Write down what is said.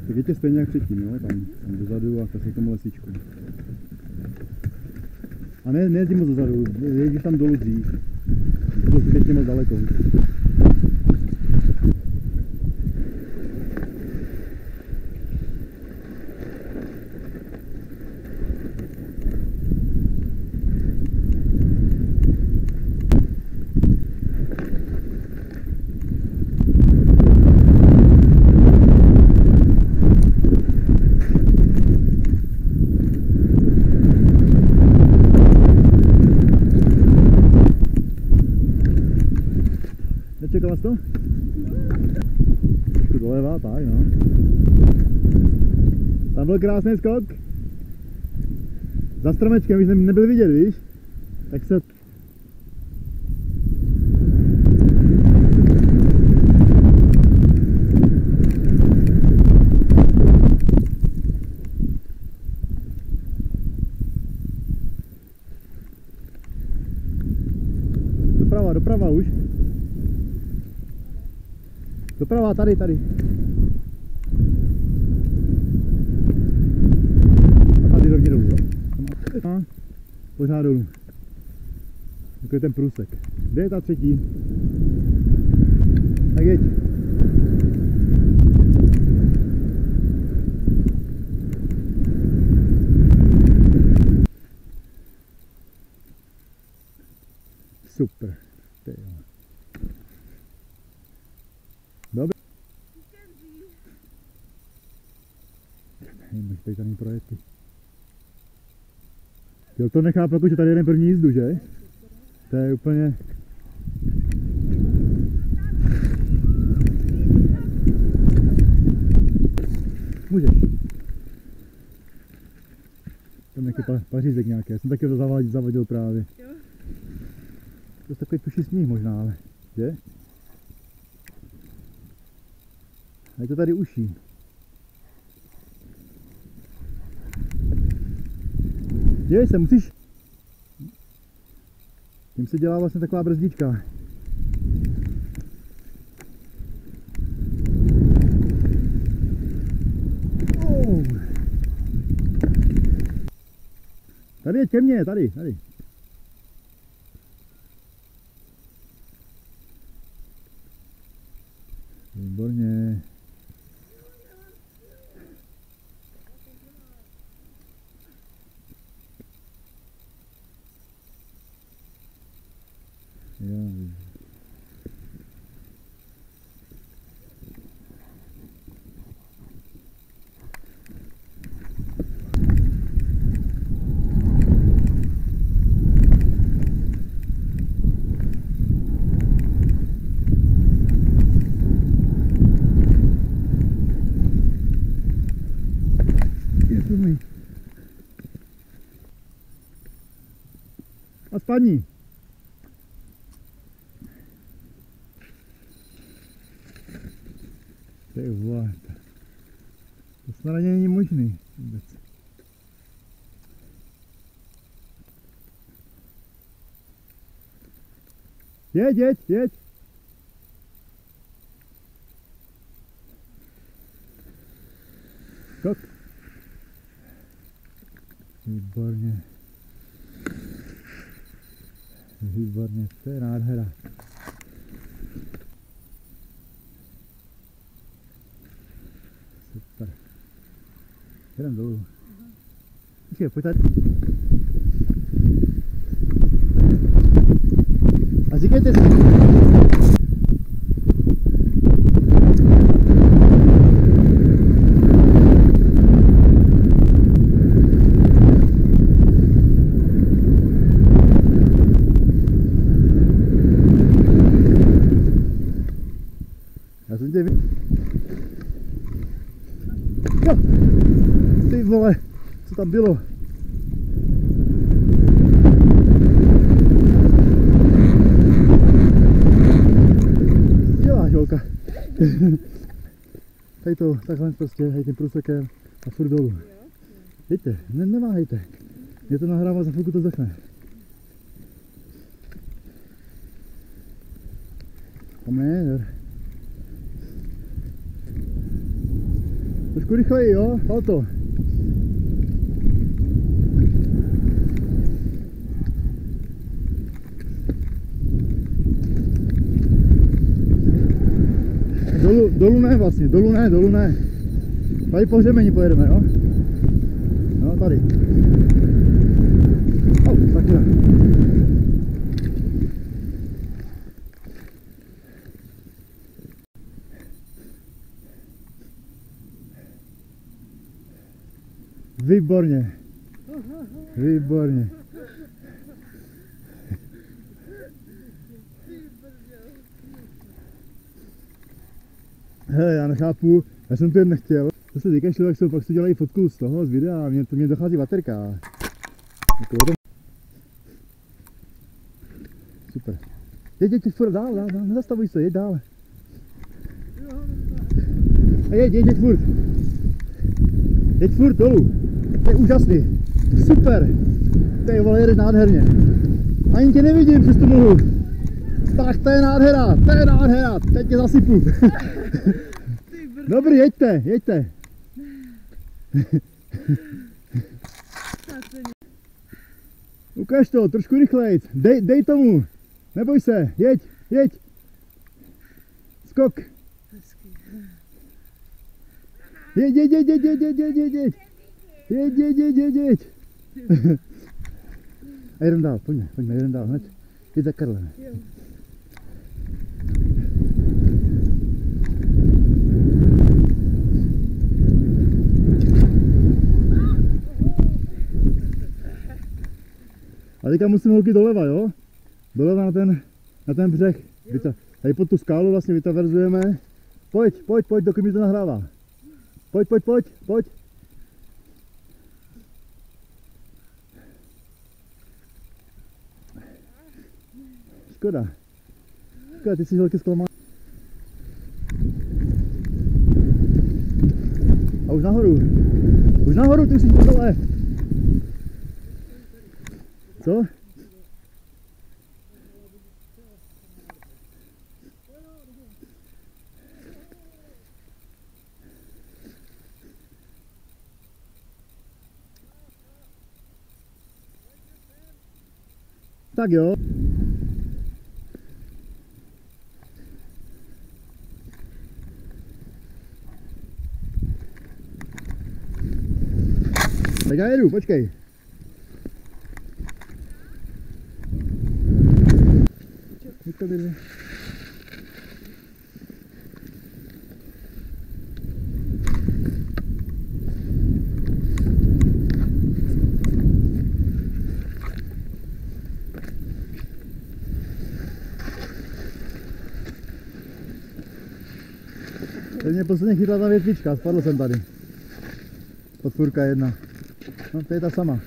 Tak je tě stejně jak předtím, jo? Tam dozadu a tak k tomu lesíčku. A ne jezdím moc dozadu, jezdíš tam dolů dřív. To bylo zbytečně moc daleko. Nečekala jsi to? Trošku doleva, tak no. Tam byl krásný skok. Za stromečkem, když nebyl vidět, víš? Tak se... Doprava už. Doprava, tady. A tady rovně dolů, jo? A pořád dolů. Jako je ten průsek. Kde je ta třetí? Tak jeď. Super. Dobře. Máš tady tam projekty. Jo, to nechápu, že tady jeden první jízdu, že? To je úplně... Můžeš. Tam nějaký pařízek nějaký, já jsem taky to zavodil právě. To je takový tuší sníh možná, ale, že? A je to tady uší. Děj se, musíš... Tím se dělá vlastně taková brzdička. Oh. Tady je těmně, tady. Výborně. Jo. A spadni. Ty vole, to snad ani není možný vůbec. Jeď. Skok. Výborně, to je nádhera. Super. Jdem dolů. Počkej, pojď tady. A říkejte si. Já jsem tě Jo, ty vole, co tam bylo? Co děláš, holka? Tady to, takhle prostě, hej tím průsekem a furt dolů. Jeďte, neváhejte. Mě to nahrává, za chvilku to zdechne. Come here. Trošku rychleji, jo? Salto. Dolů ne vlastně, dolů ne. Tady po hřemeni pojedeme, jo? No, tady. Takhle. Výborně. Výborně. Hele, já nechápu, já jsem to jen nechtěl. To se týká člověk, pak si dělají fotku z toho, z videa, mě dochází baterka. Super. Jeď furt dál, nezastavuj se, jeď dál. A jeď furt. Jeď furt dolů. To je úžasný. Super. Ty vole, jedeš nádherně. Ani tě nevidím přes tu mlhu. Tak to je nádhera, teď tě zasypu. Dobrý, jeďte. Ukaž to, trošku rychlejc, dej tomu, neboj se, jeď. Skok. Jeď. A jedem dál, pojďme, jedem dál, hned. Jeď za Karlem. A teďka musím holky doleva, jo? Doleva na ten břeh. Tady pod tu skálu vlastně vytaverzujeme. Pojď, dokud mi to nahrává. Pojď. Škoda, ty jsi holky zklamal. A už nahoru, ty jsi dole. Co? Tak jo. Tak já jedu, počkej. Teď mě posledně chytla ta větvička, spadl jsem tady. Podpůrka jedna. No to je ta sama.